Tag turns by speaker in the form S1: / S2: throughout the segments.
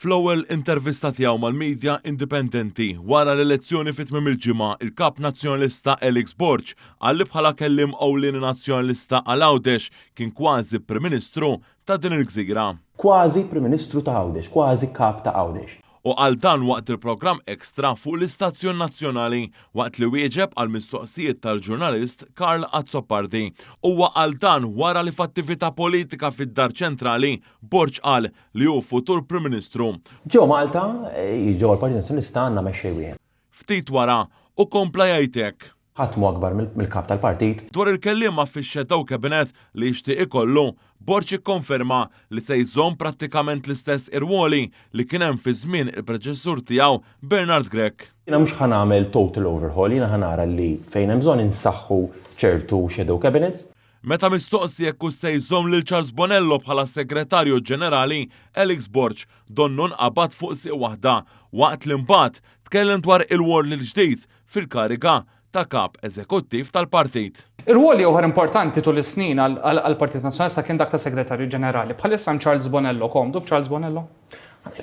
S1: Fl-ewwel intervista tiegħu mal-medja indipendenti wara l-elezzjoni fit-tmiem il-ġimgħa, il-kap nazzjonalista Elix Borg għalli bħala kelliem ewlieni nazzjonalista għal Għawdex kien kważi Prim Ministru ta' din il-gżira.
S2: Kważi Prim Ministru ta' Għawdex, kważi kap ta' Għawdex.
S1: U għal dan waqt il-programm Ekstra fuq l-Istazzjon Nazzjonali waqt li wieġeb għal mistoqsijiet tal-ġurnalist Karl Azzopardi. Huwa għal dan wara li f'attività politika fid-Dar Ċentrali Borg qal li hu futur Prim Ministru.
S2: Ġew Malta, ġew l-Partit Nazzjonalista għandna mexxej wieħed.
S1: Ftit wara u kompla jgħidlek.
S2: Ħatmu akbar mill-kap tal-partit.
S1: Dwar il-kelliema fix-Shadow Cabinet li jixtieq ikollu, Borg ikkonferma li se jżomm prattikament l-istess irwoli li kien hemm fi żmien il-preċessur tiegħu Bernard Grech.
S2: Jiena mhux ħanagħmel total overhaul, jiena ħanara li fejn hemm bżonn insaħħu ċertu Shadow Cabinets.
S1: Meta mistoqsi jekk se jżomm lil Charles Bonello bħala Segretarju Ġenerali, Elix Borg donnu nqabad fuq siq waħda waqt li mbagħad tkellem dwar il-wol l-ġdid fil-kariga ta' kap eżekuttiv tal-partit.
S3: Ir-ruoli oħra importanti tul is-snin għall-Partit Nazzjonalista kien dak ta' Segretarju Ġenerali. Bħalissa hemm Charles Bonello, komdu b'Charles Bonello?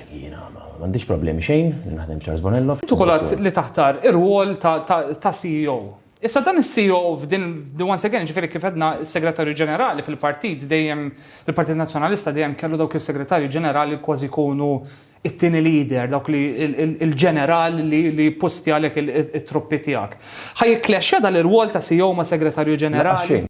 S2: Jiena m'għandix problemi xejn li naħdem Charles Bonello.
S3: Tukulat li taħtar ir-rwol ta' CEO. Issa dan is-CEO f'din once again ġifieri kif edna s-Segretarju Ġenerali fil-Partit dejjem il-Partit Nazzjonalista dejjem kellu dawk is-Segretarji Ġenerali kważi jkunu it-tieni leader, dawk li il-ġeneral li posti għalek it-truppi tiegħek. Ħajjikklexxa dan ir-rwol ta' CEO ma' Segretarju Ġenerali.